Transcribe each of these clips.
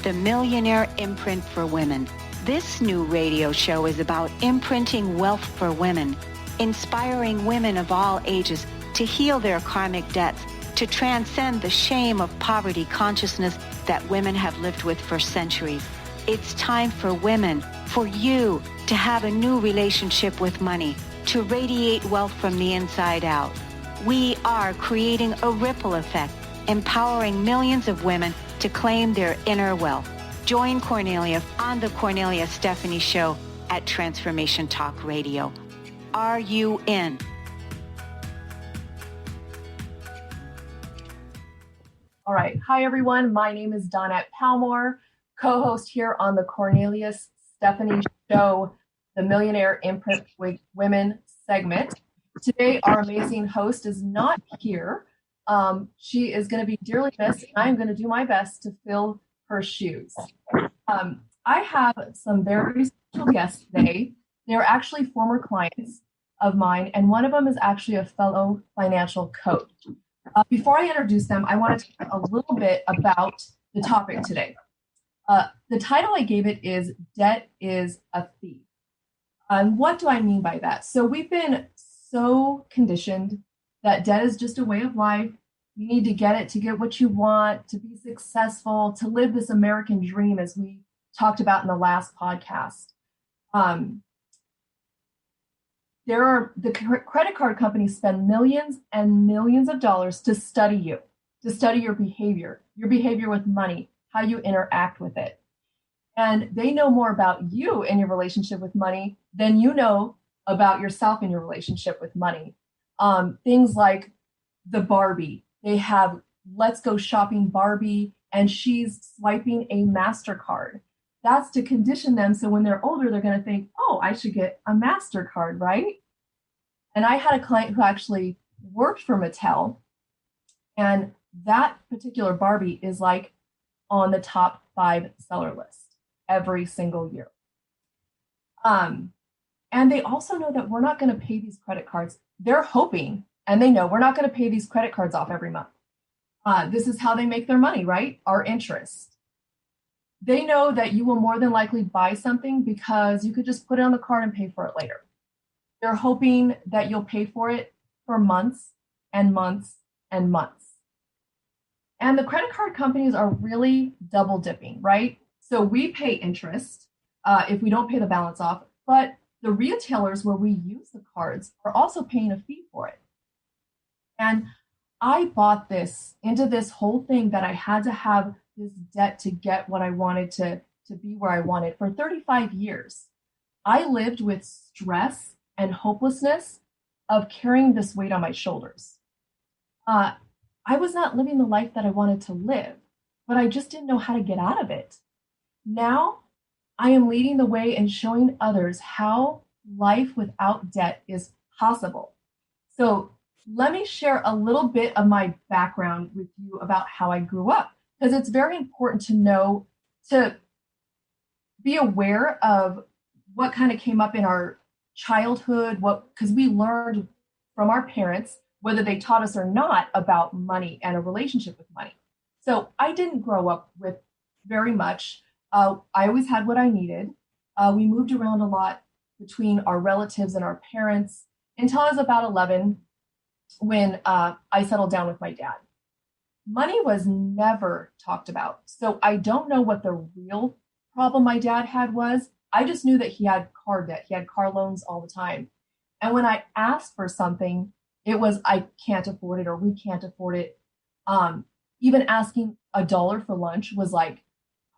the Millionaire Imprint for Women. This new radio show is about imprinting wealth for women, inspiring women of all ages to heal their karmic debts, to transcend the shame of poverty consciousness that women have lived with for centuries. It's time for women, for you, to have a new relationship with money, to radiate wealth from the inside out. We are creating a ripple effect, empowering millions of women to claim their inner wealth. Join Cornelia on the Cornelia Stephanie Show at Transformation Talk Radio. Are you in? All right. Hi, everyone. My name is Dawnette Palmore, co-host here on the Cornelia Stephanie Show, the Millionaire Imprint Women segment. Today, our amazing host is not here. She is going to be dearly missed, and I'm going to do my best to fill her shoes. I have some very special guests today. They're actually former clients of mine, and one of them is actually a fellow financial coach. Before I introduce them, I want to talk a little bit about the topic today. The title I gave it is Debt is a Thief. And what do I mean by that? So we've been so conditioned that debt is just a way of life. You need to get it to get what you want, to be successful, to live this American dream, as we talked about in the last podcast. The credit card companies spend millions and millions of dollars to study you, to study your behavior with money, how you interact with it. And they know more about you and your relationship with money than you know about yourself and your relationship with money. Things like the Barbie. They have Let's Go Shopping Barbie, and she's swiping a MasterCard. That's to condition them so when they're older, they're going to think, oh, I should get a MasterCard, right? And I had a client who actually worked for Mattel, and that particular Barbie is like on the top 5 seller list every single year. And they also know that we're not going to pay these credit cards. They're hoping, and they know we're not going to pay these credit cards off every month. This is how they make their money, right? Our interest. They know that you will more than likely buy something because you could just put it on the card and pay for it later. They're hoping that you'll pay for it for months and months and months. And the credit card companies are really double dipping, right? So we pay interest if we don't pay the balance off, but the retailers where we use the cards are also paying a fee for it. And I bought into this whole thing that I had to have this debt to get what I wanted to be where I wanted. For 35 years, I lived with stress and hopelessness of carrying this weight on my shoulders. I was not living the life that I wanted to live, but I just didn't know how to get out of it. Now, I am leading the way and showing others how life without debt is possible. So let me share a little bit of my background with you about how I grew up, because it's very important to know, to be aware of what kind of came up in our childhood, because we learned from our parents, whether they taught us or not, about money and a relationship with money. So I didn't grow up with very much. I always had what I needed. We moved around a lot between our relatives and our parents until I was about 11, when I settled down with my dad. Money was never talked about. So I don't know what the real problem my dad had was. I just knew that he had car debt. He had car loans all the time. And when I asked for something, it was, I can't afford it, or we can't afford it. Even asking $1 for lunch was like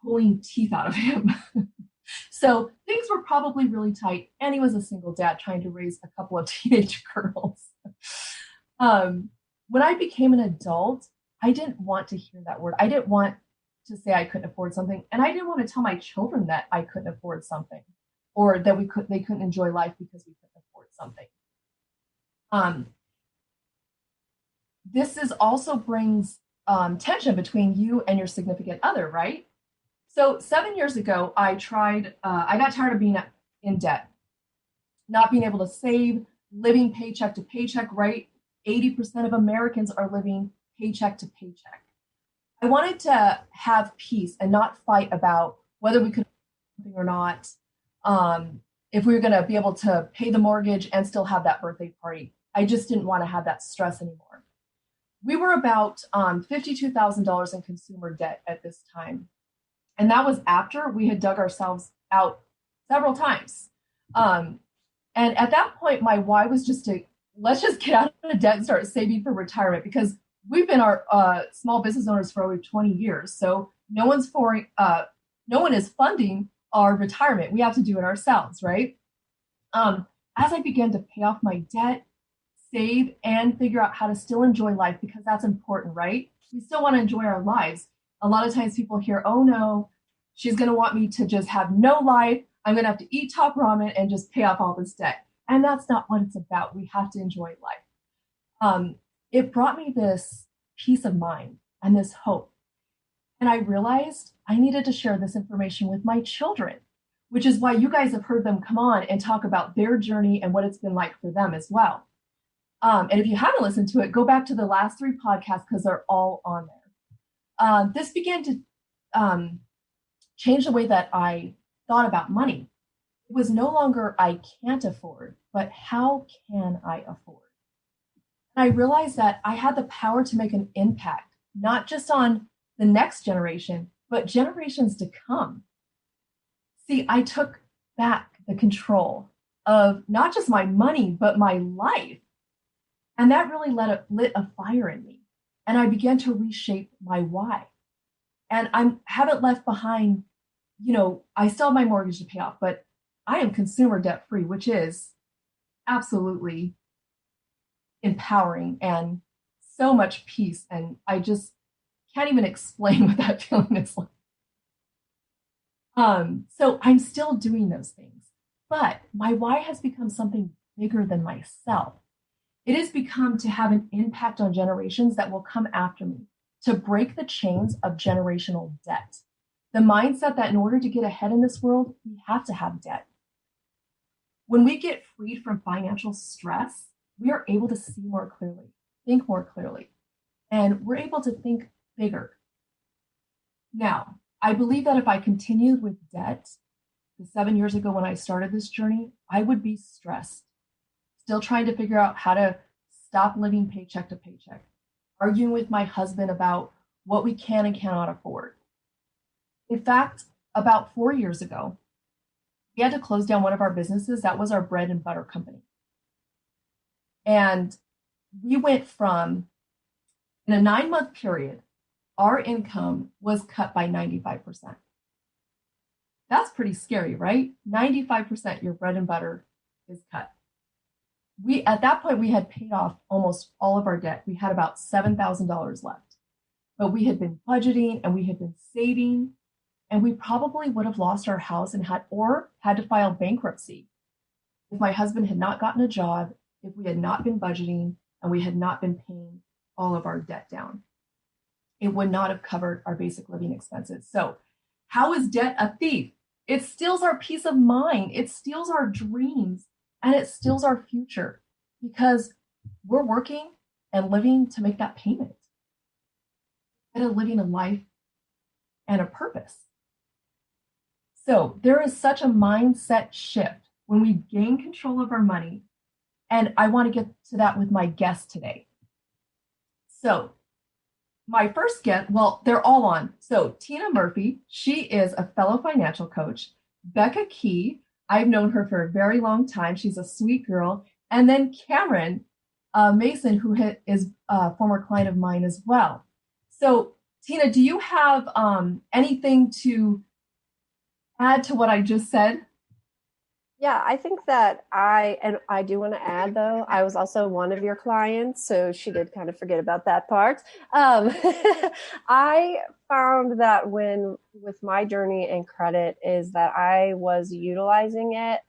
pulling teeth out of him. So things were probably really tight. And he was a single dad trying to raise a couple of teenage girls. When I became an adult, I didn't want to hear that word. I didn't want to say I couldn't afford something. And I didn't want to tell my children that I couldn't afford something, or that they couldn't enjoy life because we couldn't afford something. This is also brings tension between you and your significant other, right? So 7 years ago, I got tired of being in debt, not being able to save, living paycheck to paycheck, right? 80% of Americans are living paycheck to paycheck. I wanted to have peace and not fight about whether we could something or not. If we were going to be able to pay the mortgage and still have that birthday party. I just didn't want to have that stress anymore. We were about $52,000 in consumer debt at this time. And that was after we had dug ourselves out several times. And at that point, my why was just to let's just get out of debt and start saving for retirement, because we've been our small business owners for over 20 years. So no one is funding our retirement. We have to do it ourselves, right? As I began to pay off my debt, save, and figure out how to still enjoy life, because that's important, right? We still want to enjoy our lives. A lot of times people hear, oh no, she's going to want me to just have no life. I'm going to have to eat top ramen and just pay off all this debt. And that's not what it's about. We have to enjoy life. It brought me this peace of mind and this hope. And I realized I needed to share this information with my children, which is why you guys have heard them come on and talk about their journey and what it's been like for them as well. And if you haven't listened to it, go back to the last 3 podcasts because they're all on there. This began to change the way that I thought about money. It was no longer I can't afford, but how can I afford? And I realized that I had the power to make an impact, not just on the next generation, but generations to come. See, I took back the control of not just my money, but my life. And that really lit a fire in me. And I began to reshape my why. And I haven't left behind, I still have my mortgage to pay off, but I am consumer debt free, which is absolutely empowering and so much peace. And I just can't even explain what that feeling is like. So I'm still doing those things, but my why has become something bigger than myself. It has become to have an impact on generations that will come after me, to break the chains of generational debt. The mindset that in order to get ahead in this world, we have to have debt. When we get freed from financial stress, we are able to see more clearly, think more clearly, and we're able to think bigger. Now, I believe that if I continued with debt, the 7 years ago when I started this journey, I would be stressed, still trying to figure out how to stop living paycheck to paycheck, arguing with my husband about what we can and cannot afford. In fact, about 4 years ago, we had to close down one of our businesses. That was our bread and butter company. And we went from, in a 9-month period, our income was cut by 95%. That's pretty scary, right? 95% your bread and butter is cut. At that point, we had paid off almost all of our debt. We had about $7,000 left, but we had been budgeting and we had been saving, and we probably would have lost our house and had to file bankruptcy if my husband had not gotten a job, if we had not been budgeting, and we had not been paying all of our debt down. It would not have covered our basic living expenses. So how is debt a thief? It steals our peace of mind. It steals our dreams, and it steals our future, because we're working and living to make that payment instead of living a life and a purpose. So there is such a mindset shift when we gain control of our money. And I want to get to that with my guest today. So my first guest, well, they're all on. So Tina Murphy, she is a fellow financial coach. Becca Key, I've known her for a very long time. She's a sweet girl. And then Cameron Mason, who is a former client of mine as well. So Tina, do you have anything to add to what I just said? Yeah, I think that I do want to add, though, I was also one of your clients, so she did kind of forget about that part. I found that with my journey in credit is that I was utilizing it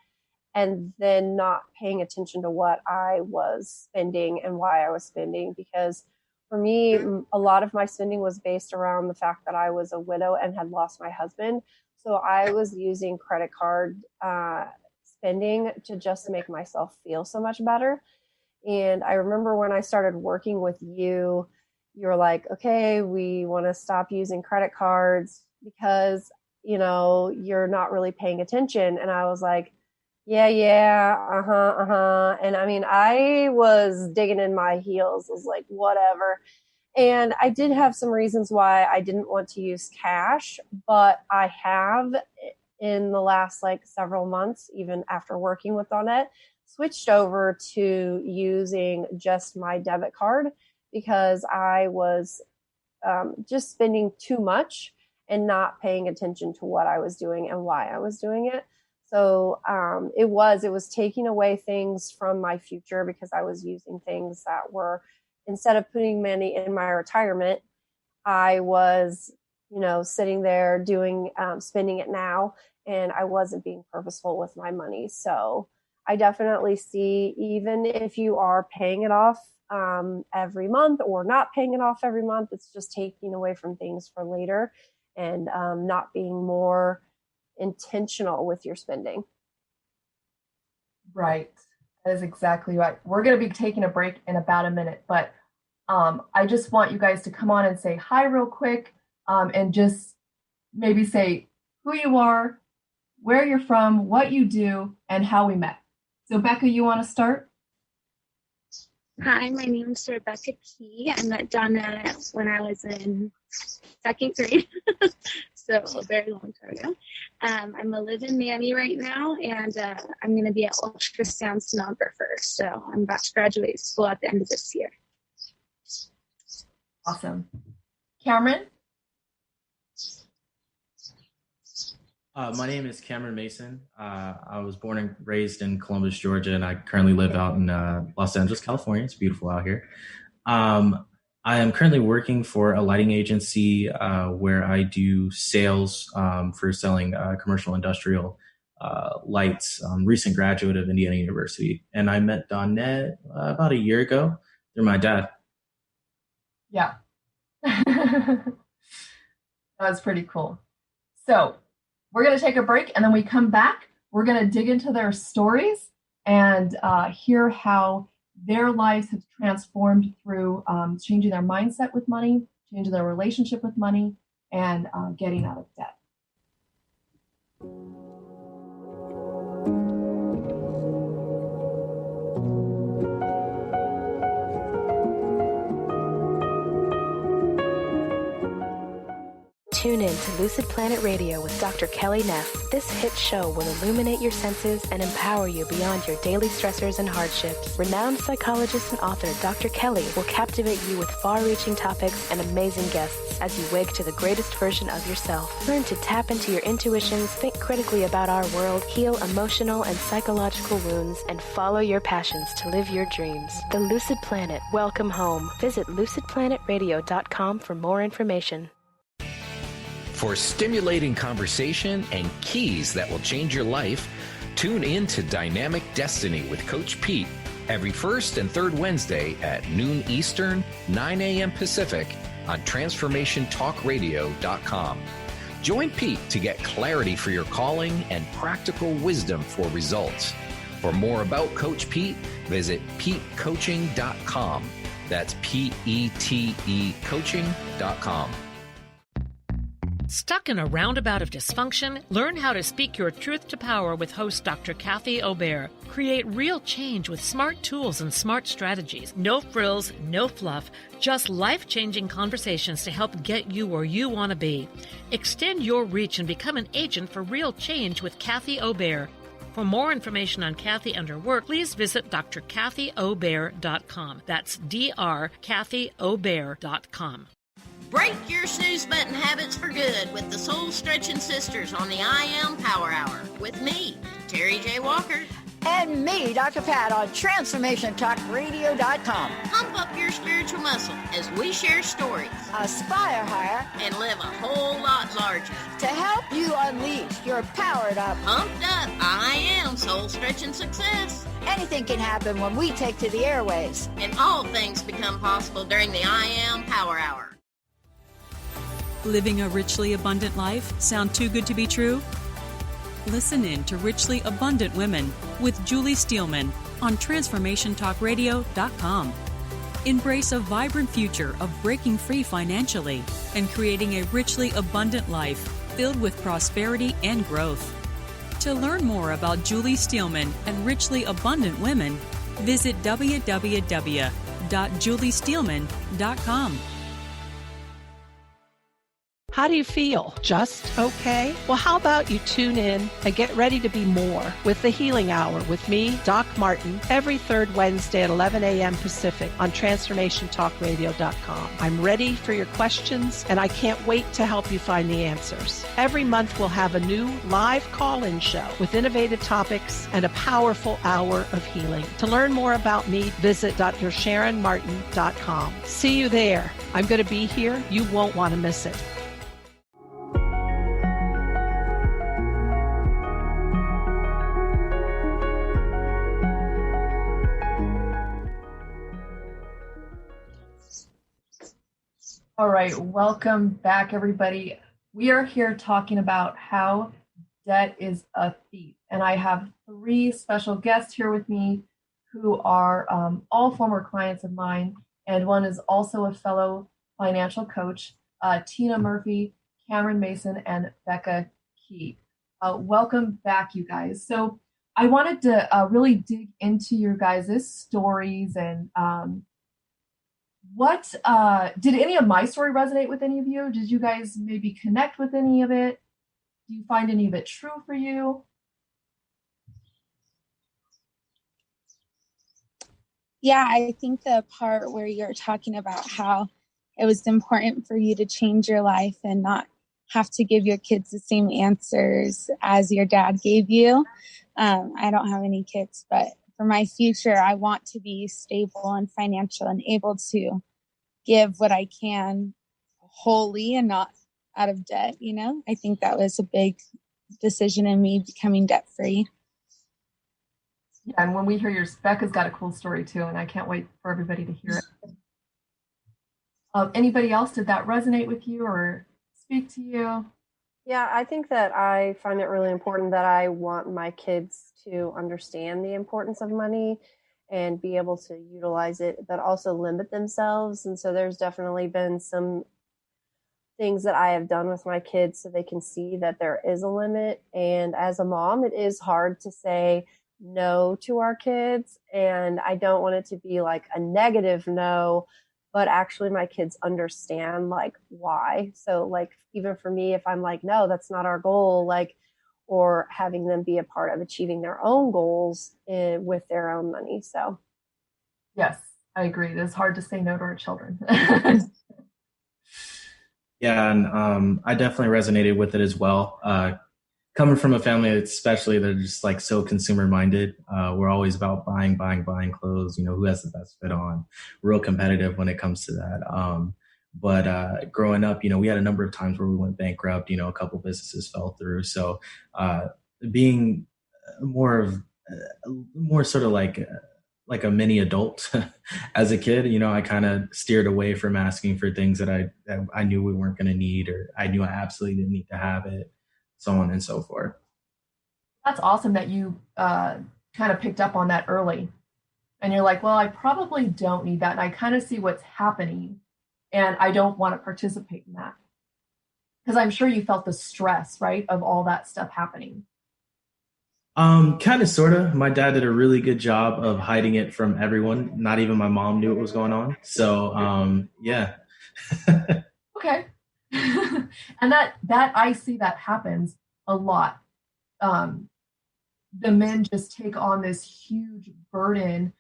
and then not paying attention to what I was spending and why I was spending, because for me, a lot of my spending was based around the fact that I was a widow and had lost my husband. So I was using credit card spending to just make myself feel so much better. And I remember when I started working with you, you're like, okay, we want to stop using credit cards because, you know, you're not really paying attention. And I was like, yeah, uh-huh. And I mean, I was digging in my heels. I was like, whatever. And I did have some reasons why I didn't want to use cash, but I have in the last like several months, even after working with Dawnette, switched over to using just my debit card because I was just spending too much and not paying attention to what I was doing and why I was doing it. So it was taking away things from my future because I was using things that were, instead of putting money in my retirement, I was, you know, sitting there doing, spending it now, and I wasn't being purposeful with my money. So I definitely see, even if you are paying it off every month or not paying it off every month, it's just taking away from things for later and not being more intentional with your spending. Right. That is exactly right. We're going to be taking a break in about a minute, but I just want you guys to come on and say hi real quick, and just maybe say who you are, where you're from, what you do, and how we met. So Becca, you want to start? Hi, my name is Rebecca Key. I met Dawnette when I was in second grade, so a very long time ago. I'm a live-in nanny right now, and I'm going to be an ultrasound sonographer. So I'm about to graduate school at the end of this year. Awesome. Cameron? My name is Cameron Mason. I was born and raised in Columbus, Georgia, and I currently live out in Los Angeles, California. It's beautiful out here. I am currently working for a lighting agency where I do sales for selling commercial industrial lights. Recent graduate of Indiana University. And I met Dawnette about a year ago through my dad. Yeah. That was pretty cool. So we're going to take a break, and then we come back. We're going to dig into their stories and hear how their lives have transformed through changing their mindset with money, changing their relationship with money, and getting out of debt. Tune in to Lucid Planet Radio with Dr. Kelly Neff. This hit show will illuminate your senses and empower you beyond your daily stressors and hardships. Renowned psychologist and author Dr. Kelly will captivate you with far-reaching topics and amazing guests as you wake to the greatest version of yourself. Learn to tap into your intuitions, think critically about our world, heal emotional and psychological wounds, and follow your passions to live your dreams. The Lucid Planet. Welcome home. Visit lucidplanetradio.com for more information. For stimulating conversation and keys that will change your life, tune in to Dynamic Destiny with Coach Pete every first and third Wednesday at noon Eastern, 9 a.m. Pacific on TransformationTalkRadio.com. Join Pete to get clarity for your calling and practical wisdom for results. For more about Coach Pete, visit PeteCoaching.com. That's PETE Coaching.com. Stuck in a roundabout of dysfunction? Learn how to speak your truth to power with host Dr. Kathy Obear. Create real change with smart tools and smart strategies. No frills, no fluff, just life-changing conversations to help get you where you want to be. Extend your reach and become an agent for real change with Kathy Obear. For more information on Kathy and her work, please visit drkathyobear.com. That's drkathyobear.com. Break your snooze button habits for good with the Soul Stretching Sisters on the I Am Power Hour with me, Terry J. Walker. And me, Dr. Pat, on TransformationTalkRadio.com. Pump up your spiritual muscle as we share stories, aspire higher, and live a whole lot larger. To help you unleash your powered up, pumped up, I Am Soul Stretching Success. Anything can happen when we take to the airwaves. And all things become possible during the I Am Power Hour. Living a richly abundant life sound too good to be true? Listen in to Richly Abundant Women with Julie Steelman on TransformationTalkRadio.com. Embrace a vibrant future of breaking free financially and creating a richly abundant life filled with prosperity and growth. To learn more about Julie Steelman and richly abundant women, visit www.juliesteelman.com. How do you feel? Just okay? Well, how about you tune in and get ready to be more with the Healing Hour with me, Doc Martin, every third Wednesday at 11 a.m. Pacific on TransformationTalkRadio.com. I'm ready for your questions, and I can't wait to help you find the answers. Every month, we'll have a new live call-in show with innovative topics and a powerful hour of healing. To learn more about me, visit DrSharonMartin.com. See you there. I'm going to be here. You won't want to miss it. All right, welcome back, everybody. We are here talking about how debt is a thief. And I have three special guests here with me who are all former clients of mine. And one is also a fellow financial coach, Tina Murphy, Cameron Mason, and Becca Key. Welcome back, you guys. So I wanted to really dig into your guys' stories and what did any of my story resonate with any of you? Did you guys maybe connect with any of it? Do you find any of it true for you? Yeah, I think the part where you're talking about how it was important for you to change your life and not have to give your kids the same answers as your dad gave you. I don't have any kids, but for my future, I want to be stable and financial and able to give what I can wholly and not out of debt. You know, I think that was a big decision in me becoming debt free. Yeah, and when we hear yours, Becca's got a cool story too, and I can't wait for everybody to hear it. Anybody else, did that resonate with you or speak to you? Yeah, I think that I find it really important that I want my kids to understand the importance of money and be able to utilize it, but also limit themselves. And so there's definitely been some things that I have done with my kids so they can see that there is a limit. And as a mom, it is hard to say no to our kids. And I don't want it to be like a negative no, but actually my kids understand like why. So like, even for me, if I'm like, no, that's not our goal, like, or having them be a part of achieving their own goals with their own money. So. Yes, I agree. It is hard to say no to our children. Yeah. And I definitely resonated with it as well. Coming from a family, especially, they're just like so consumer minded. We're always about buying clothes, you know, who has the best fit on, real competitive when it comes to that. But growing up, you know, we had a number of times where we went bankrupt, you know, a couple businesses fell through. So being more sort of like a mini adult as a kid, you know, I kind of steered away from asking for things that I knew we weren't going to need, or I knew I absolutely didn't need to have it, so on and so forth. That's awesome that you kind of picked up on that early. And you're like, well, I probably don't need that. And I kind of see what's happening. And I don't want to participate in that. Because I'm sure you felt the stress, right, of all that stuff happening. Kind of, sort of. My dad did a really good job of hiding it from everyone. Not even my mom knew what was going on. So, yeah. Okay. And that I see that happens a lot. The men just take on this huge burden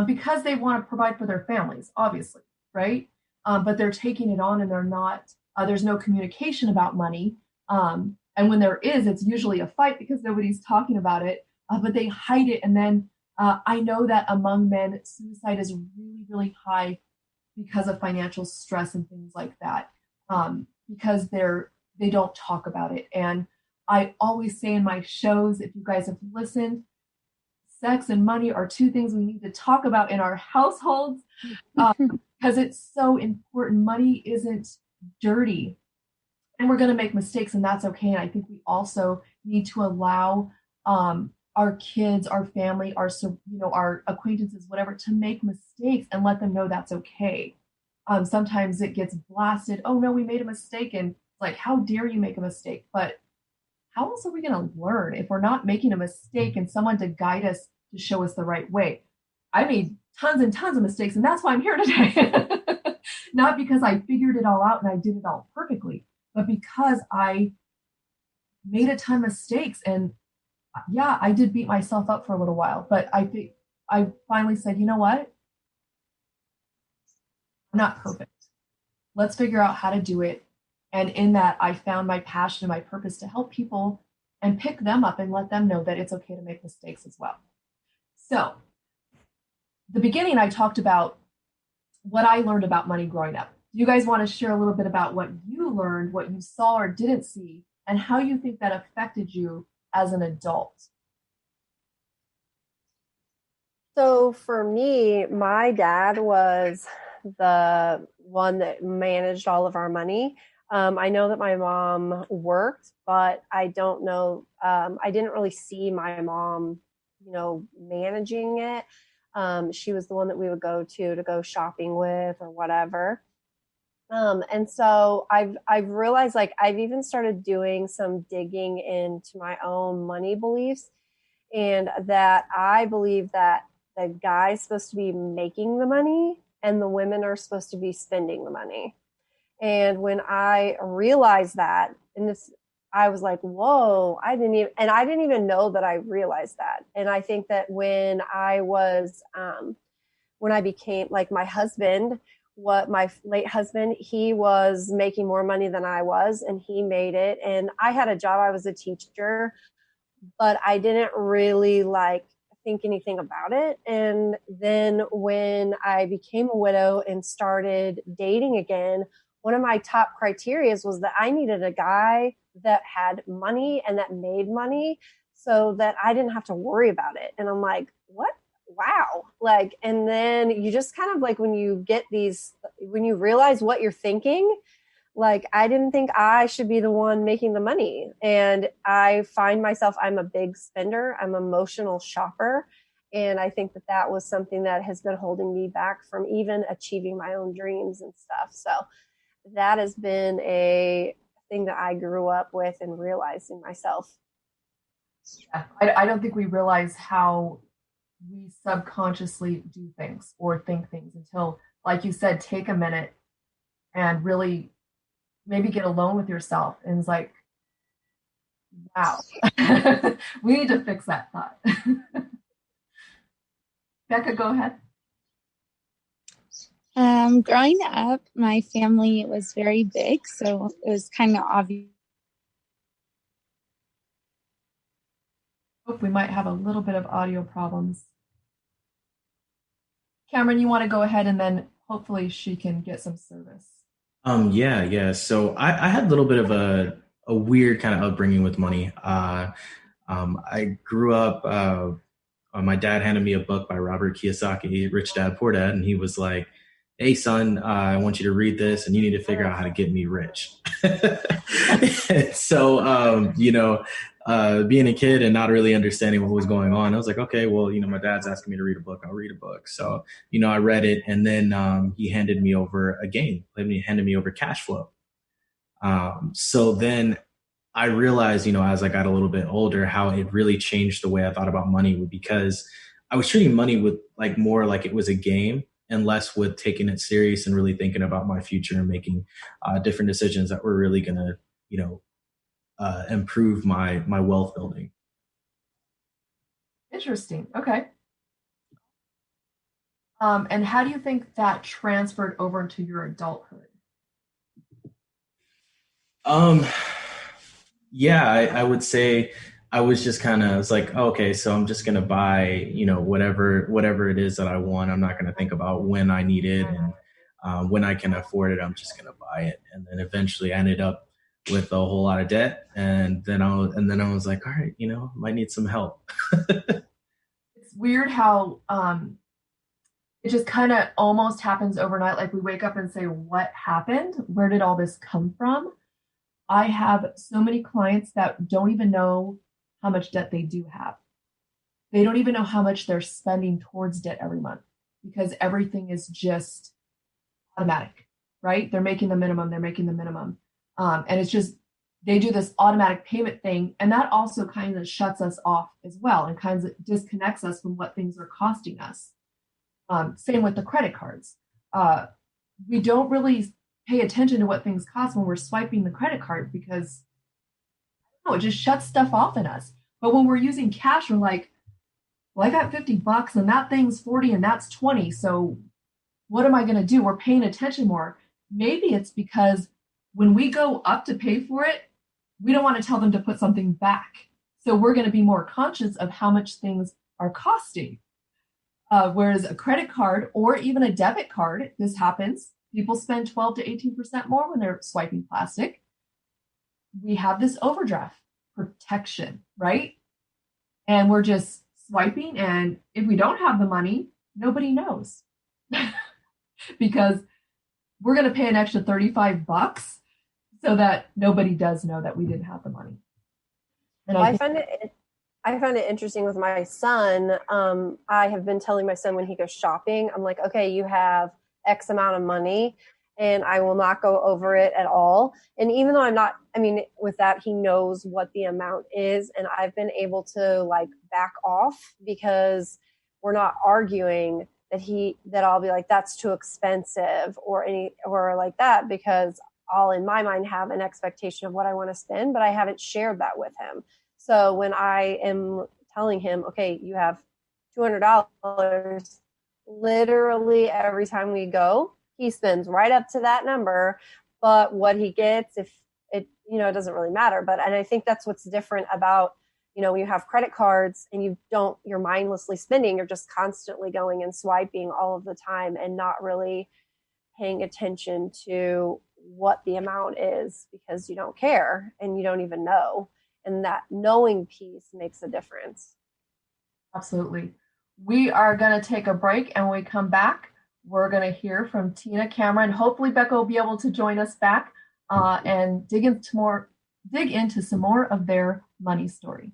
because they want to provide for their families, obviously, right? But they're taking it on and they're not, there's no communication about money. And when there is, it's usually a fight because nobody's talking about it, but they hide it. And then I know that among men, suicide is really, really high because of financial stress and things like that, because they don't talk about it. And I always say in my shows, if you guys have listened, sex and money are two things we need to talk about in our households because it's so important. Money isn't dirty. And we're going to make mistakes, and that's okay. And I think we also need to allow our kids, our family, our acquaintances, whatever, to make mistakes and let them know that's okay. Sometimes it gets blasted. Oh no, we made a mistake, and it's like, how dare you make a mistake? But how else are we going to learn if we're not making a mistake and someone to guide us to show us the right way? I made tons and tons of mistakes, and that's why I'm here today. Not because I figured it all out and I did it all perfectly, but because I made a ton of mistakes. And yeah, I did beat myself up for a little while, but I finally said, you know what? I'm not perfect. Let's figure out how to do it. And in that, I found my passion and my purpose to help people and pick them up and let them know that it's okay to make mistakes as well. So, the beginning, I talked about what I learned about money growing up. Do you guys want to share a little bit about what you learned, what you saw or didn't see, and how you think that affected you as an adult? So for me, my dad was the one that managed all of our money. I know that my mom worked, but I don't know. I didn't really see my mom, managing it. She was the one that we would go to go shopping with or whatever. And so I've realized, like, I've even started doing some digging into my own money beliefs, and that I believe that the guy's supposed to be making the money and the women are supposed to be spending the money. And when I realized that, I was like, whoa, I didn't even know that I realized that. And I think that when I became, like, my husband, my late husband, he was making more money than I was, and he made it. And I had a job, I was a teacher, but I didn't really think anything about it. And then when I became a widow and started dating again, one of my top criteria was that I needed a guy that had money and that made money so that I didn't have to worry about it. And I'm like, what? Wow. And then you just kind of when you realize what you're thinking, I didn't think I should be the one making the money. And I find myself, I'm a big spender. I'm an emotional shopper. And I think that was something that has been holding me back from even achieving my own dreams and stuff. So that has been a thing that I grew up with and realizing myself. Yeah, I don't think we realize how we subconsciously do things or think things until, like you said, take a minute and really maybe get alone with yourself. And it's like, wow, we need to fix that thought. Becca, go ahead. Growing up, my family was very big, so it was kind of obvious. We might have a little bit of audio problems. Cameron, you want to go ahead, and then hopefully she can get some service. Yeah. So I had a little bit of a weird kind of upbringing with money. I grew up, my dad handed me a book by Robert Kiyosaki, Rich Dad, Poor Dad, and he was like, hey, son, I want you to read this, and you need to figure out how to get me rich. So, being a kid and not really understanding what was going on, I was like, okay, well, my dad's asking me to read a book. I'll read a book. So, I read it, and then he handed me over a game. He handed me over cash flow. So then I realized, as I got a little bit older, how it really changed the way I thought about money, because I was treating money with more like it was a game, and less with taking it serious and really thinking about my future and making different decisions that were really going to, improve my wealth building. Interesting. Okay. And how do you think that transferred over into your adulthood? Yeah, I would say I was just kind of, it's like, okay, so I'm just going to buy, whatever it is that I want. I'm not going to think about when I need it and when I can afford it. I'm just going to buy it. And then eventually I ended up with a whole lot of debt. And then I was like, all right, might need some help. It's weird how it just kind of almost happens overnight. Like we wake up and say, what happened? Where did all this come from? I have so many clients that don't even know how much debt they do have. They don't even know how much they're spending towards debt every month because everything is just automatic, right? They're making the minimum. And it's just, they do this automatic payment thing. And that also kind of shuts us off as well and kind of disconnects us from what things are costing us. Same with the credit cards. We don't really pay attention to what things cost when we're swiping the credit card because it just shuts stuff off in us. But when we're using cash, we're like, well, I got $50 and that thing's 40 and that's 20. So what am I going to do? We're paying attention more. Maybe it's because when we go up to pay for it, we don't want to tell them to put something back. So we're going to be more conscious of how much things are costing. Whereas a credit card or even a debit card, this happens. People spend 12 to 18% more when they're swiping plastic. We have this overdraft protection, right? And we're just swiping. And if we don't have the money, nobody knows because we're going to pay an extra $35 so that nobody does know that we didn't have the money. And I find it interesting with my son. I have been telling my son when he goes shopping, I'm like, okay, you have X amount of money and I will not go over it at all. And even though with that, he knows what the amount is. And I've been able to like back off because we're not arguing that I'll be like, that's too expensive or like that, because I'll in my mind have an expectation of what I want to spend, but I haven't shared that with him. So when I am telling him, okay, you have $200, literally every time we go, he spends right up to that number. But what he gets, if it, it doesn't really matter. And I think that's what's different about, when you have credit cards and you're mindlessly spending, you're just constantly going and swiping all of the time and not really paying attention to what the amount is because you don't care and you don't even know. And that knowing piece makes a difference. Absolutely. We are going to take a break, and when we come back, we're going to hear from Tina, Cameron. Hopefully Becca will be able to join us back and dig into some more of their money story.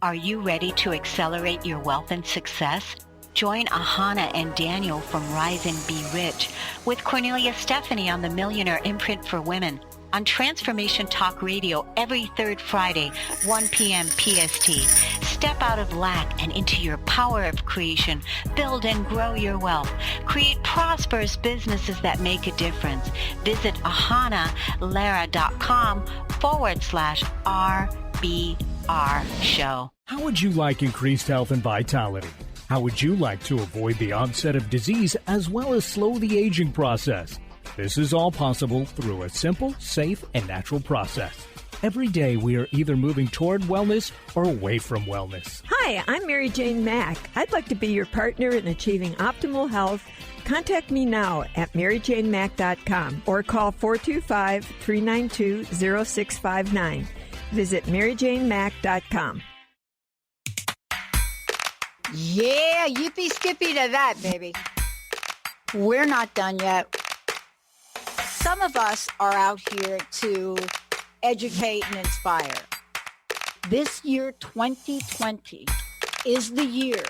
Are you ready to accelerate your wealth and success? Join Ahana and Daniel from Rise and Be Rich with Cornelia Stephanie on the Millionaire Imprint for Women on Transformation Talk Radio every third Friday, 1 p.m. PST. Step out of lack and into your power of creation. Build and grow your wealth. Create prosperous businesses that make a difference. Visit ahanalara.com/RBR show. How would you like increased health and vitality? How would you like to avoid the onset of disease as well as slow the aging process? This is all possible through a simple, safe, and natural process. Every day we are either moving toward wellness or away from wellness. Hi, I'm Mary Jane Mack. I'd like to be your partner in achieving optimal health. Contact me now at maryjanemack.com or call 425-392-0659. Visit maryjanemack.com. Yeah, yippee skippy to that, baby. We're not done yet. Some of us are out here to educate and inspire. This year, 2020, is the year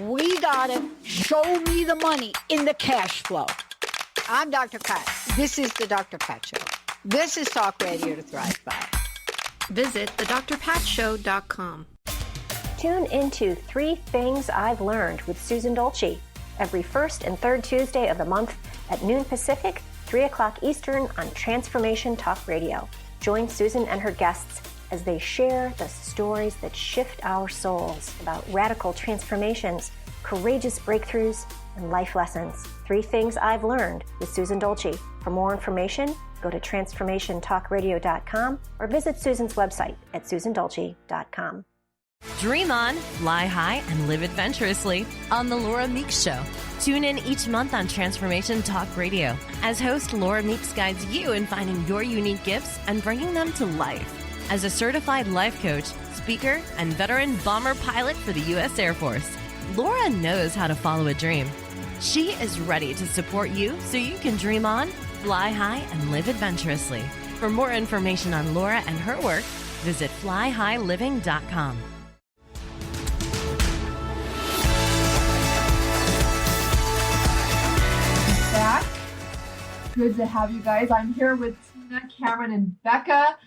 we gotta show me the money in the cash flow. I'm Dr. Pat. This is the Dr. Pat Show. This is Talk Radio to Thrive By. Visit thedrpatshow.com. Tune into 3 Things I've Learned with Susan Dolce every first and third Tuesday of the month at noon Pacific, 3 o'clock Eastern on Transformation Talk Radio. Join Susan and her guests as they share the stories that shift our souls about radical transformations, courageous breakthroughs, and life lessons. 3 Things I've Learned with Susan Dolce. For more information, go to transformationtalkradio.com or visit Susan's website at susandolce.com. Dream on, fly high, and live adventurously on The Laura Meeks Show. Tune in each month on Transformation Talk Radio as host Laura Meeks guides you in finding your unique gifts and bringing them to life. As a certified life coach, speaker, and veteran bomber pilot for the U.S. Air Force, Laura knows how to follow a dream. She is ready to support you so you can dream on, fly high, and live adventurously. For more information on Laura and her work, visit flyhighliving.com. Back. Good to have you guys. I'm here with Tina, Cameron, and Becca.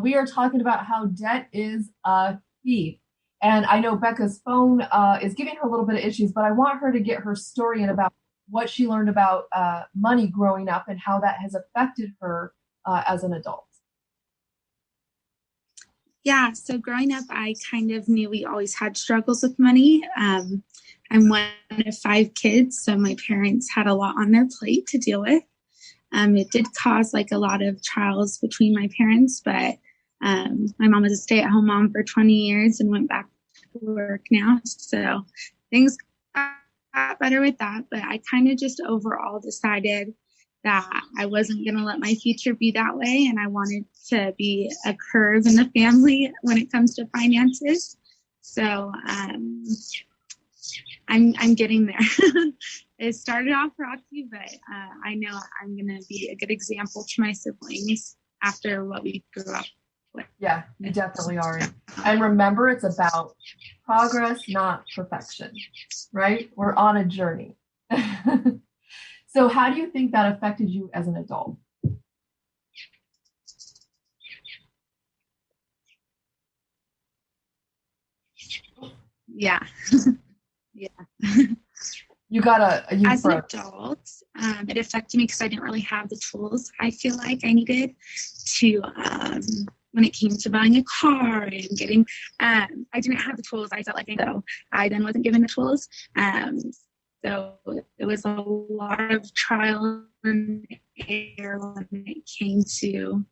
We are talking about how debt is a thief. And I know Becca's phone is giving her a little bit of issues, but I want her to get her story and about what she learned about money growing up and how that has affected her as an adult. Yeah, so growing up, I kind of knew we always had struggles with money. I'm one of 5 kids, so my parents had a lot on their plate to deal with. It did cause like a lot of trials between my parents, but my mom was a stay-at-home mom for 20 years and went back to work now. So things got better with that, but I kind of just overall decided that I wasn't going to let my future be that way. And I wanted to be a curve in the family when it comes to finances. So I'm getting there. It started off rocky, but I know I'm going to be a good example to my siblings after what we grew up with. Yeah, you definitely are. And remember, it's about progress, not perfection, right? We're on a journey. So how do you think that affected you as an adult? Yeah. Yeah. You got as an adult, it affected me because I didn't really have the tools I feel like I needed to, when it came to buying a car and getting, I didn't have the tools I felt like I then wasn't given the tools. So it was a lot of trial and error when it came to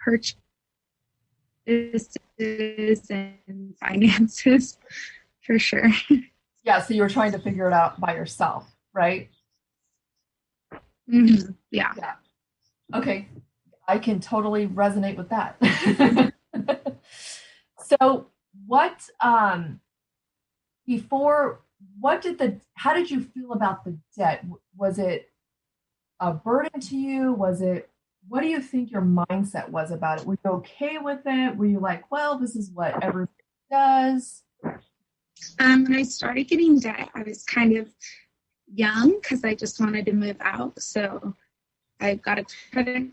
purchases and finances, for sure. Yeah, so you were trying to figure it out by yourself, right? Mm-hmm. Yeah. Okay, I can totally resonate with that. So what, how did you feel about the debt? Was it a burden to you? What do you think your mindset was about it? Were you okay with it? Were you like, well, this is what everybody does? When I started getting debt, I was kind of young because I just wanted to move out. So I got a credit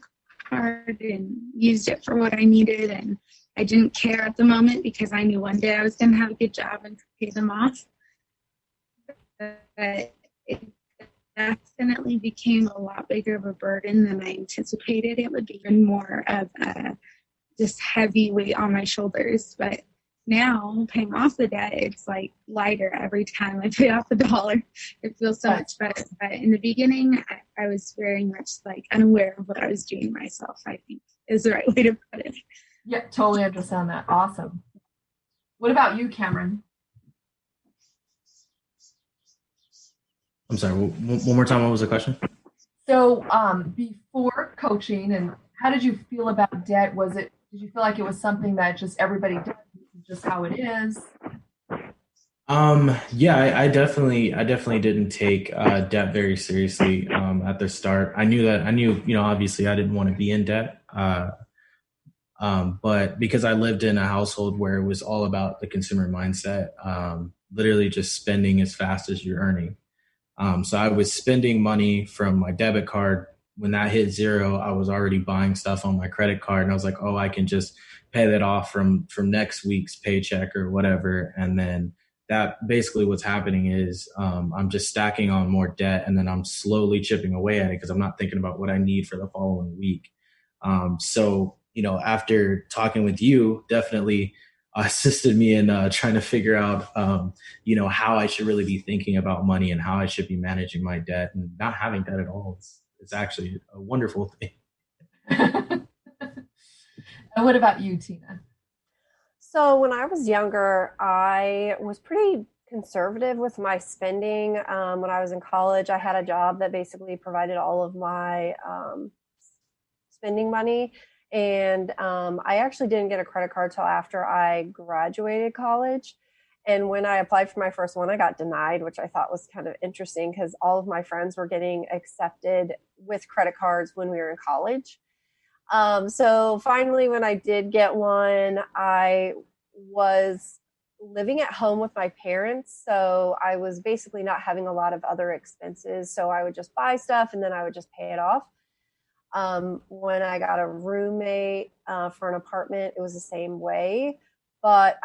card and used it for what I needed. And I didn't care at the moment because I knew one day I was going to have a good job and pay them off. But it definitely became a lot bigger of a burden than I anticipated. It would be even more of this heavy weight on my shoulders. But now, paying off the debt, it's like lighter every time I pay off $1. It feels so much better. But in the beginning, I was very much like unaware of what I was doing myself, I think is the right way to put it. Yeah, totally understand that. Awesome. What about you, Cameron? I'm sorry, one more time, what was the question? So before coaching, and how did you feel about debt? Did you feel like it was something that just everybody does, just how it is? Yeah, I definitely didn't take debt very seriously at the start. I knew, obviously I didn't want to be in debt. But because I lived in a household where it was all about the consumer mindset, literally just spending as fast as you're earning. So I was spending money from my debit card. When that hit zero, I was already buying stuff on my credit card, and I was like, oh, I can just pay that off from next week's paycheck or whatever. And then that basically what's happening is I'm just stacking on more debt, and then I'm slowly chipping away at it because I'm not thinking about what I need for the following week. So, after talking with you, definitely assisted me in trying to figure out, how I should really be thinking about money and how I should be managing my debt. And not having debt at all, it's actually a wonderful thing. And what about you, Tina? So when I was younger, I was pretty conservative with my spending. When I was in college, I had a job that basically provided all of my spending money. And I actually didn't get a credit card till after I graduated college. And when I applied for my first one, I got denied, which I thought was kind of interesting because all of my friends were getting accepted with credit cards when we were in college. So finally, when I did get one, I was living at home with my parents. So I was basically not having a lot of other expenses. So I would just buy stuff and then I would just pay it off. When I got a roommate for an apartment, it was the same way. But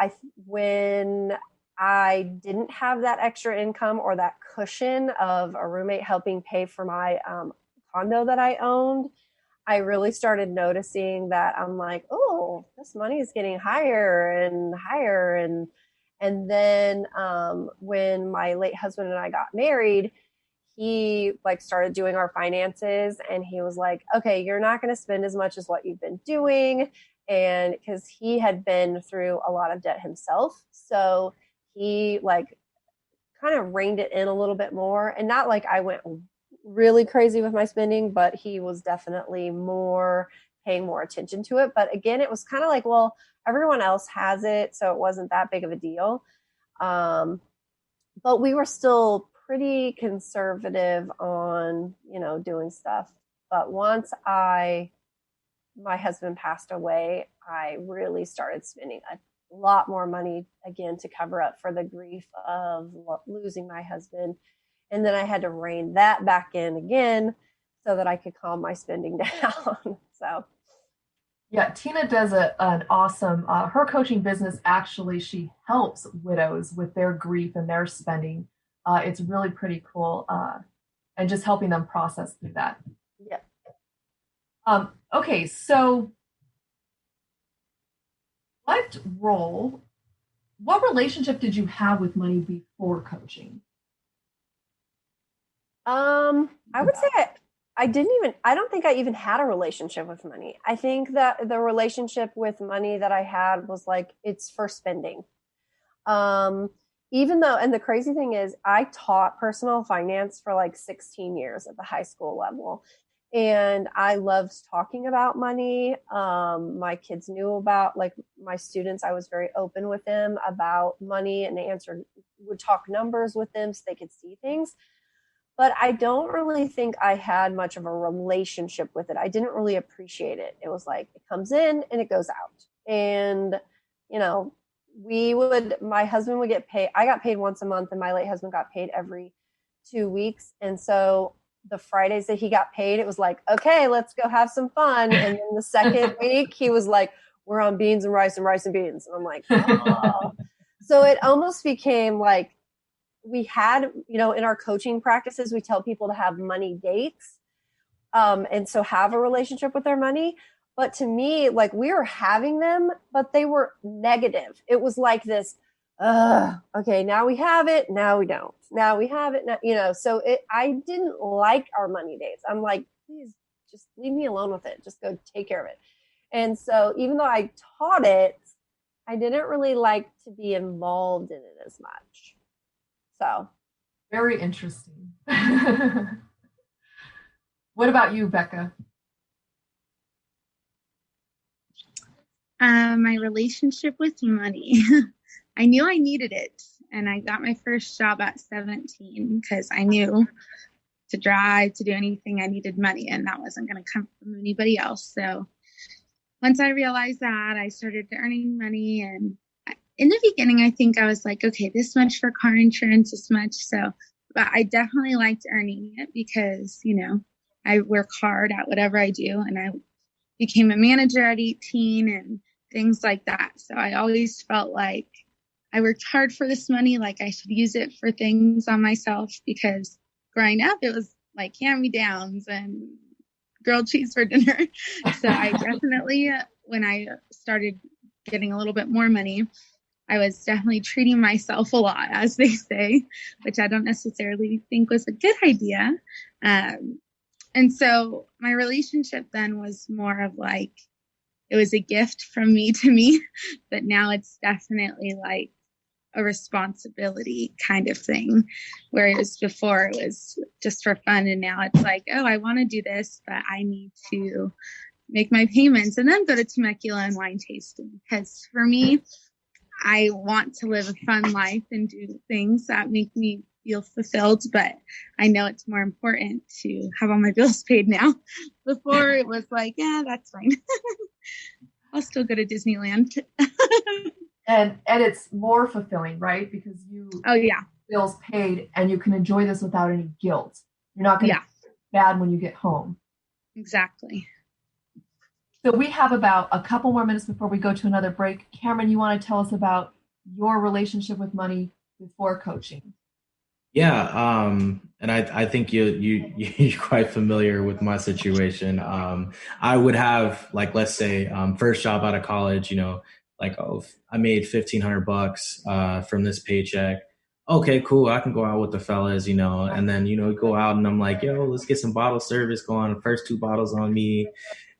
when I didn't have that extra income or that cushion of a roommate helping pay for my condo that I owned, I really started noticing that I'm like, oh, this money is getting higher and higher. And then when my late husband and I got married, he started doing our finances, and he was like, okay, you're not going to spend as much as what you've been doing. And because he had been through a lot of debt himself. So he kind of reined it in a little bit more, and not like I went really crazy with my spending, but he was definitely paying more attention to it. But again, it was kind of like, well, everyone else has it, so it wasn't that big of a deal. But we were still pretty conservative on, doing stuff. But once my husband passed away, I really started spending a lot more money again to cover up for the grief of losing my husband. And then I had to rein that back in again so that I could calm my spending down. So. Yeah, Tina does an awesome, her coaching business, actually, she helps widows with their grief and their spending. It's really pretty cool, and just helping them process through that. Yeah. Okay, so what relationship did you have with money before coaching? I would say I don't think I even had a relationship with money. I think that the relationship with money that I had was it's for spending. Even though, and the crazy thing is, I taught personal finance for 16 years at the high school level. And I loved talking about money. My kids knew about, my students, I was very open with them about money, and would talk numbers with them so they could see things. But I don't really think I had much of a relationship with it. I didn't really appreciate it. It was it comes in and it goes out. And, my husband would get paid. I got paid once a month, and my late husband got paid every 2 weeks. And so the Fridays that he got paid, it was okay, let's go have some fun. And then the second week, he was we're on beans and rice and beans. And I'm oh. So it almost became we had, in our coaching practices, we tell people to have money dates. And so have a relationship with their money. But to me, we were having them, but they were negative. It was this, okay, now we have it, now we don't. Now we have it, now, so I didn't like our money dates. I'm please just leave me alone with it. Just go take care of it. And so even though I taught it, I didn't really like to be involved in it as much. So. Very interesting. What about you, Becca? My relationship with money. I knew I needed it, and I got my first job at 17 because I knew to drive, to do anything, I needed money, and that wasn't going to come from anybody else. So once I realized that, I started earning money, and in the beginning, I think I was okay, this much for car insurance, this much. So, but I definitely liked earning it because, I work hard at whatever I do, and I became a manager at 18 and things like that. So I always felt like I worked hard for this money, I should use it for things on myself, because growing up, it was hand-me-downs and grilled cheese for dinner. So I definitely, when I started getting a little bit more money, I was definitely treating myself a lot, as they say, which I don't necessarily think was a good idea. And so my relationship then was more of it was a gift from me to me, but now it's definitely a responsibility kind of thing, whereas before it was just for fun, and now it's oh, I want to do this, but I need to make my payments and then go to Temecula and wine tasting. Because for me, I want to live a fun life and do things that make me feel fulfilled, but I know it's more important to have all my bills paid now. Before it was like, yeah, that's fine. I'll still go to Disneyland. and it's more fulfilling, right? Because you bills paid and you can enjoy this without any guilt. You're not going to feel bad when you get home. Exactly. So we have about a couple more minutes before we go to another break. Cameron, you want to tell us about your relationship with money before coaching? Yeah, and I think you're quite familiar with my situation. I would have, like, let's say, first job out of college, like, I made $1,500 from this paycheck. Okay, cool. I can go out with the fellas, and then, go out and I'm like, yo, let's get some bottle service going. First 2 bottles on me.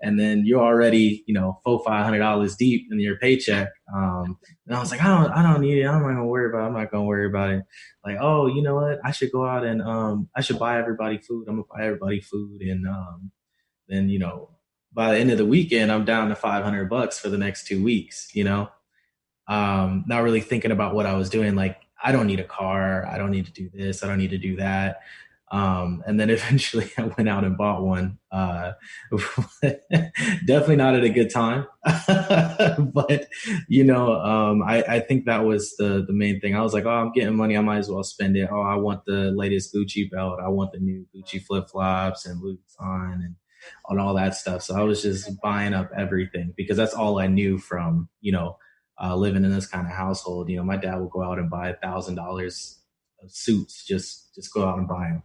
And then you're already, $400-$500 deep in your paycheck. And I was like, I don't need it. I'm not going to worry about it. Like, oh, you know what? I should go out and I should buy everybody food. I'm going to buy everybody food. And then, by the end of the weekend, I'm down to $500 for the next 2 weeks, not really thinking about what I was doing. Like, I don't need a car. I don't need to do this. I don't need to do that. And then eventually I went out and bought one. Definitely not at a good time. But, I think that was the main thing. I was like, oh, I'm getting money. I might as well spend it. Oh, I want the latest Gucci belt. I want the new Gucci flip-flops and Louis Vuitton and all that stuff. So I was just buying up everything because that's all I knew from, living in this kind of household. My dad would go out and buy $1,000 of suits, just go out and buy them.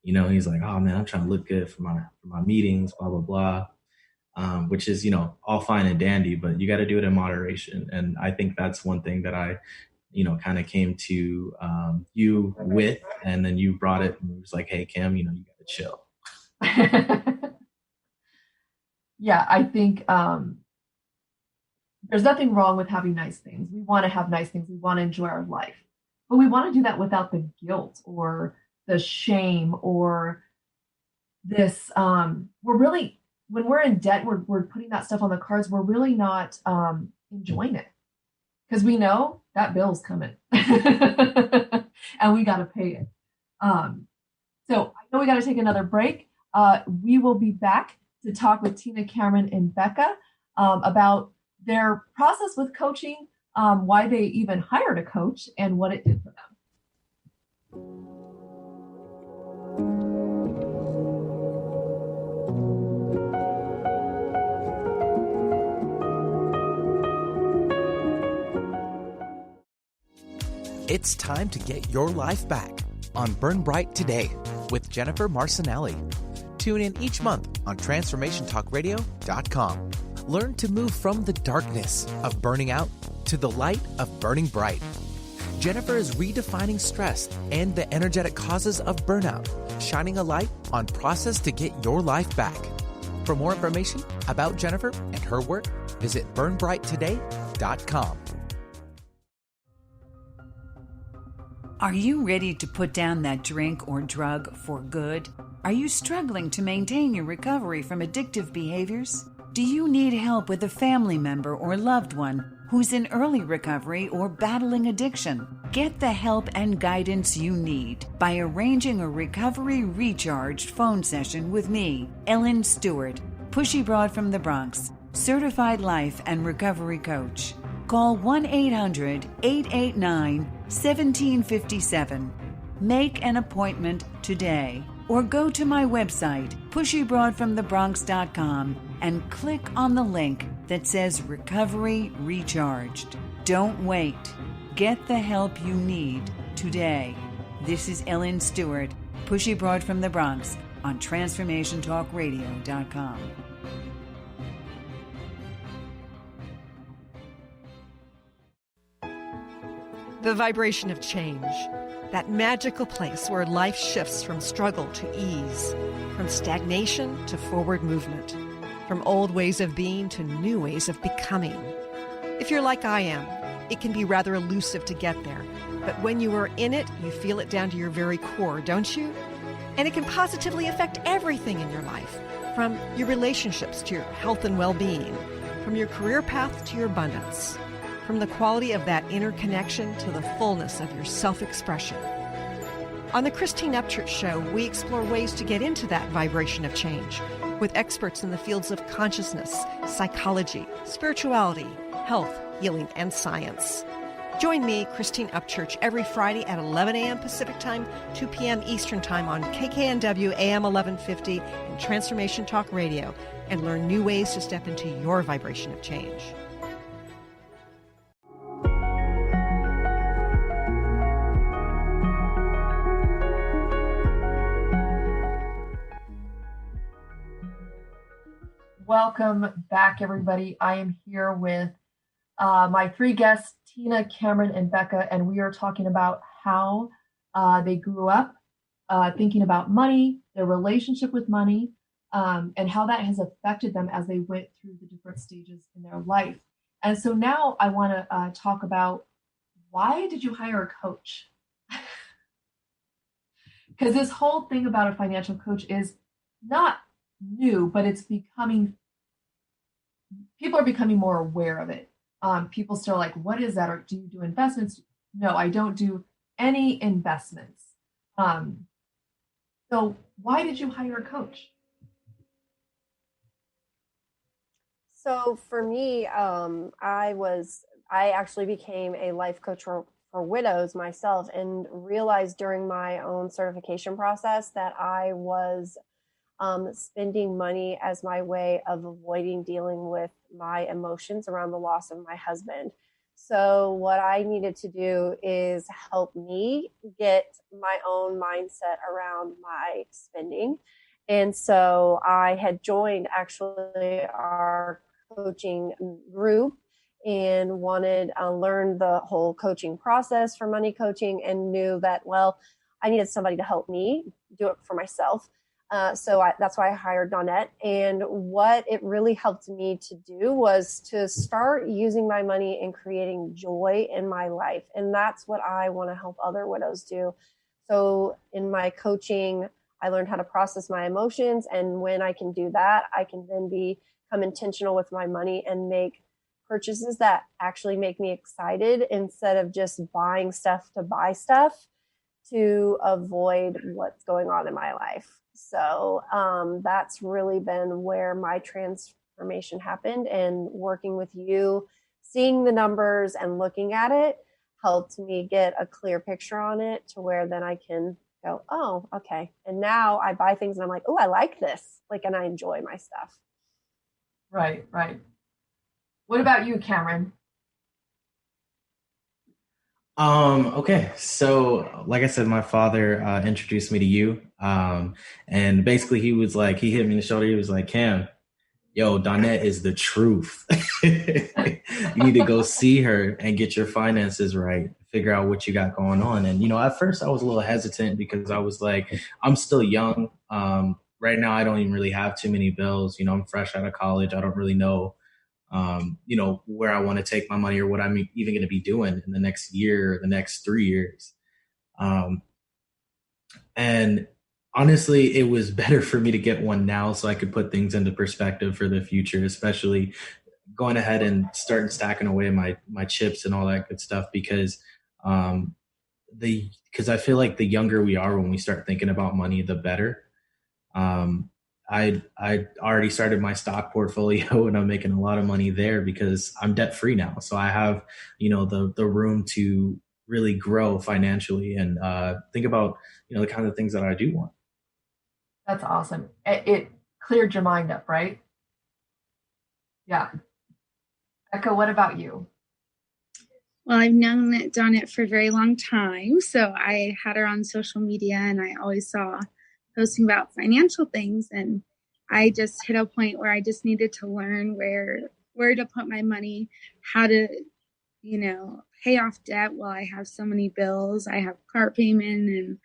He's like, oh man, I'm trying to look good for my meetings, blah, blah, blah. Which is, all fine and dandy, but you got to do it in moderation. And I think that's one thing that I, kind of came to you with, and then you brought it and it was like, hey, Cam, you got to chill. Yeah, I think there's nothing wrong with having nice things. We want to have nice things. We want to enjoy our life, but we want to do that without the guilt or the shame or this. We're really, when we're in debt, we're putting that stuff on the cards. We're really not enjoying it because we know that bill's coming and we got to pay it. So I know we got to take another break. We will be back to talk with Tina, Cameron, and Becca about their process with coaching, why they even hired a coach, and what it did for them. It's time to get your life back on Burn Bright Today with Jennifer Marcinelli. Tune in each month on TransformationTalkRadio.com. Learn to move from the darkness of burning out to the light of burning bright. Jennifer is redefining stress and the energetic causes of burnout, shining a light on process to get your life back. For more information about Jennifer and her work, visit burnbrighttoday.com. Are you ready to put down that drink or drug for good? Are you struggling to maintain your recovery from addictive behaviors? Do you need help with a family member or loved one who's in early recovery or battling addiction? Get the help and guidance you need by arranging a Recovery Recharged phone session with me, Ellen Stewart, Pushy Broad from the Bronx, certified life and recovery coach. Call 1-800-889-1757. Make an appointment today or go to my website, pushybroadfromthebronx.com, and click on the link that says Recovery Recharged. Don't wait. Get the help you need today. This is Ellen Stewart, Pushy Broad from the Bronx on TransformationTalkRadio.com. The vibration of change, that magical place where life shifts from struggle to ease, from stagnation to forward movement, from old ways of being to new ways of becoming. If you're like I am, it can be rather elusive to get there, but when you are in it, you feel it down to your very core, don't you? And it can positively affect everything in your life, from your relationships to your health and well-being, from your career path to your abundance. from the quality of that inner connection to the fullness of your self-expression. On the Christine Upchurch Show, we explore ways to get into that vibration of change with experts in the fields of consciousness, psychology, spirituality, health, healing, and science. Join me, Christine Upchurch, every Friday at 11 a.m. Pacific Time, 2 p.m. Eastern Time on KKNW AM 1150 and Transformation Talk Radio, and learn new ways to step into your vibration of change. Welcome back, everybody. I am here with my three guests, Tina, Cameron, and Becca, and we are talking about how they grew up thinking about money, their relationship with money, and how that has affected them as they went through the different stages in their life. And so now I want to talk about, why did you hire a coach? Because this whole thing about a financial coach is not new, but it's becoming, people are becoming more aware of it. People still are like, what is that? Or do you do investments? No, I don't do any investments. So why did you hire a coach? So for me, I actually became a life coach for widows myself, and realized during my own certification process that I was spending money as my way of avoiding dealing with my emotions around the loss of my husband. So what I needed to do is help me get my own mindset around my spending. And so I had joined actually our coaching group and wanted to learn the whole coaching process for money coaching, and knew that, well, I needed somebody to help me do it for myself. So that's why I hired Dawnette. And what it really helped me to do was to start using my money and creating joy in my life. And that's what I want to help other widows do. So in my coaching, I learned how to process my emotions. And when I can do that, I can then become intentional with my money and make purchases that actually make me excited, instead of just buying stuff to buy stuff to avoid what's going on in my life. So that's really been where my transformation happened, and working with you, seeing the numbers and looking at it helped me get a clear picture on it, to where then I can go, oh, okay. And now I buy things and I'm like, oh, I like this. Like, and I enjoy my stuff. Right, right. What about you, Cameron? Okay. So like I said, my father introduced me to you. And basically he hit me in the shoulder. He was like, Cam, yo, Dawnette is the truth. You need to go see her and get your finances right. Figure out what you got going on. And, at first I was a little hesitant, because I was like, I'm still young. Right now I don't even really have too many bills. I'm fresh out of college. I don't really know where I want to take my money, or what I'm even going to be doing in the next year, or the next 3 years. And honestly, it was better for me to get one now, so I could put things into perspective for the future, especially going ahead and starting stacking away my chips and all that good stuff, because I feel like the younger we are when we start thinking about money, the better. I already started my stock portfolio, and I'm making a lot of money there because I'm debt free now. So I have, the room to really grow financially and think about, the kind of things that I do want. That's awesome. It cleared your mind up, right? Yeah. Becca, what about you? Well, I've known Dawnette for a very long time. So I had her on social media, and I always saw posting about financial things, and I just hit a point where I just needed to learn where to put my money, how to, pay off debt while I have so many bills. I have car payment and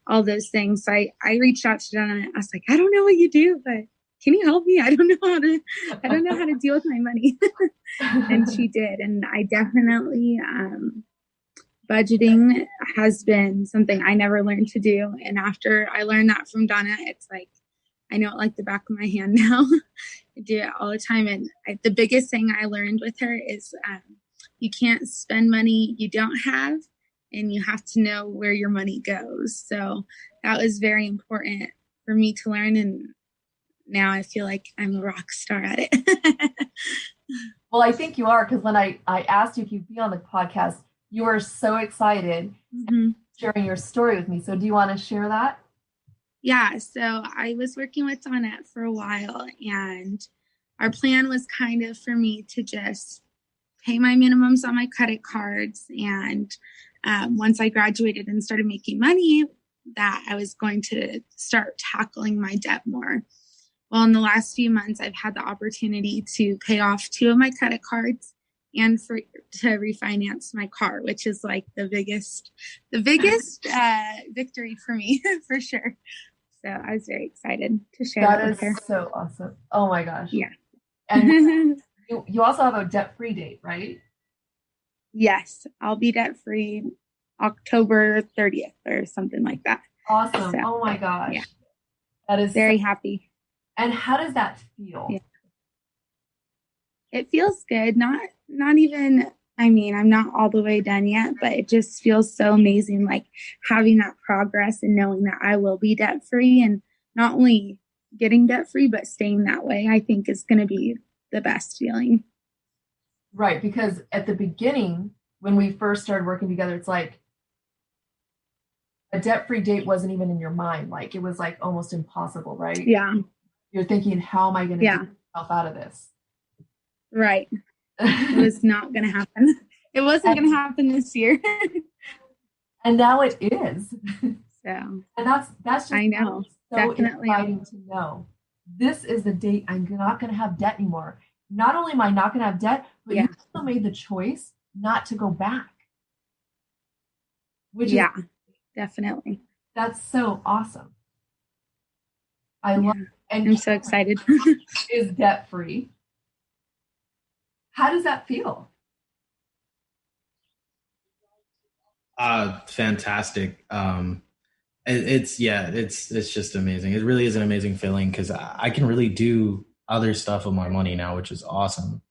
all those things. So I reached out to Donna. I was like, I don't know what you do, but can you help me? I don't know how to deal with my money. And she did. And I definitely, budgeting has been something I never learned to do. And after I learned that from Donna, it's like, I know it like the back of my hand now. I do it all the time. And the biggest thing I learned with her is you can't spend money you don't have, and you have to know where your money goes. So that was very important for me to learn. And now I feel like I'm a rock star at it. Well, I think you are, because when I asked you if you'd be on the podcast, you were so excited sharing your story with me. So do you want to share that? Yeah, so I was working with Dawnette for a while, and our plan was kind of for me to just pay my minimums on my credit cards. And once I graduated and started making money, that I was going to start tackling my debt more. Well, in the last few months, I've had the opportunity to pay off 2 of my credit cards and to refinance my car, which is like the biggest victory for me, for sure. So I was very excited to share that with her. That is so awesome. Oh my gosh. Yeah. And you also have a debt-free date, right? Yes, I'll be debt-free October 30th or something like that. Awesome. So, oh my gosh. Yeah. That is very happy. And how does that feel? Yeah. It feels good. Not even, I mean, I'm not all the way done yet, but it just feels so amazing, like having that progress and knowing that I will be debt-free, and not only getting debt-free, but staying that way, I think is going to be the best feeling. Right. Because at the beginning, when we first started working together, it's like a debt-free date wasn't even in your mind. Like it was like almost impossible, right? Yeah. You're thinking, how am I going to get myself out of this? Right. It was not going to happen. It wasn't going to happen this year. And now it is. So, and that's just, I know, so definitely exciting to know. This is the date I'm not going to have debt anymore. Not only am I not going to have debt, but you also made the choice not to go back. Which is, definitely. That's so awesome. I love it. And I'm so excited. Is debt free. How does that feel? Fantastic. It's just amazing. It really is an amazing feeling, because I can really do other stuff with my money now, which is awesome.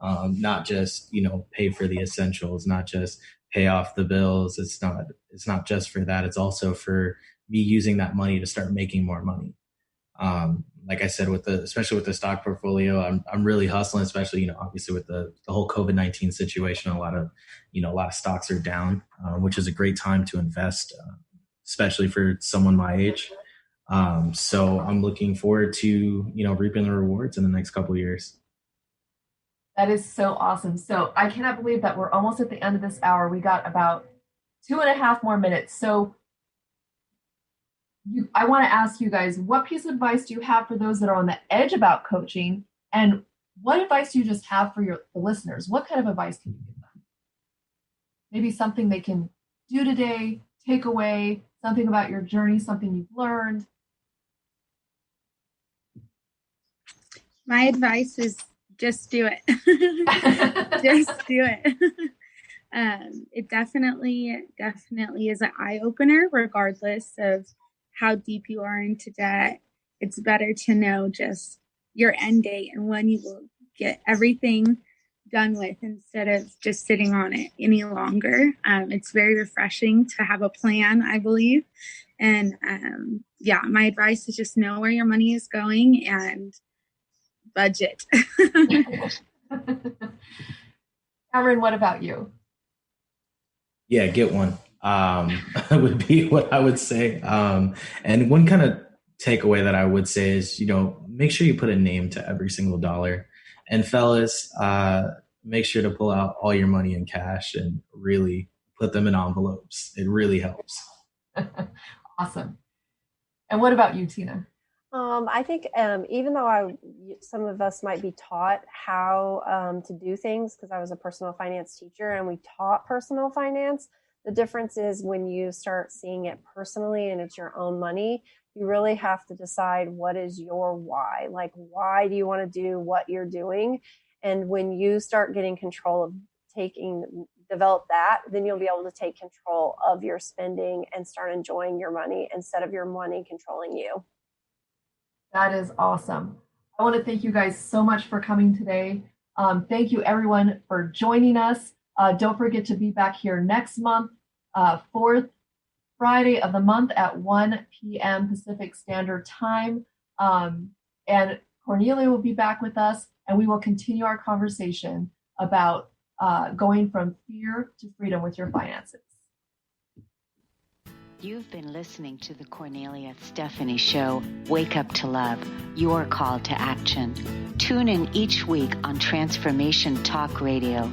Not just, pay for the essentials, not just pay off the bills. It's not just for that. It's also for me using that money to start making more money. Like I said, especially with the stock portfolio, I'm really hustling, especially, obviously with the whole COVID-19 situation. A lot of stocks are down, which is a great time to invest, especially for someone my age. So I'm looking forward to, reaping the rewards in the next couple of years. That is so awesome. So I cannot believe that we're almost at the end of this hour. We got about 2.5 more minutes. So I want to ask you guys, what piece of advice do you have for those that are on the edge about coaching? And what advice do you just have for the listeners? What kind of advice can you give them? Maybe something they can do today, take away, something about your journey, something you've learned. My advice is just do it. Just do it. It definitely is an eye-opener, regardless of how deep you are into debt. It's better to know just your end date and when you will get everything done with, instead of just sitting on it any longer. It's very refreshing to have a plan, I believe. And my advice is just know where your money is going and budget. Cameron, what about you? Yeah, get one. Would be what I would say. And one kind of takeaway that I would say is, make sure you put a name to every single dollar. And fellas, make sure to pull out all your money in cash and really put them in envelopes. It really helps. Awesome. And what about you, Tina? I think even though some of us might be taught how to do things, because I was a personal finance teacher and we taught personal finance, the difference is when you start seeing it personally and it's your own money, you really have to decide what is your why. Like, why do you want to do what you're doing? And when you start getting control of develop that, then you'll be able to take control of your spending and start enjoying your money instead of your money controlling you. That is awesome. I want to thank you guys so much for coming today. Thank you, everyone, for joining us. Don't forget to be back here next month, fourth Friday of the month at 1 p.m. Pacific Standard Time. And Cornelia will be back with us, and we will continue our conversation about going from fear to freedom with your finances. You've been listening to the Cornelia Stephanie Show, Wake Up to Love, your call to action. Tune in each week on Transformation Talk Radio.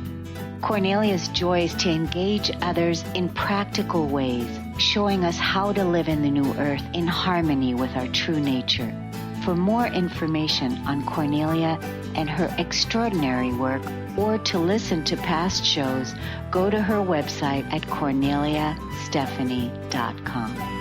Cornelia's joy is to engage others in practical ways, showing us how to live in the new earth in harmony with our true nature. For more information on Cornelia and her extraordinary work, or to listen to past shows, go to her website at corneliastephanie.com.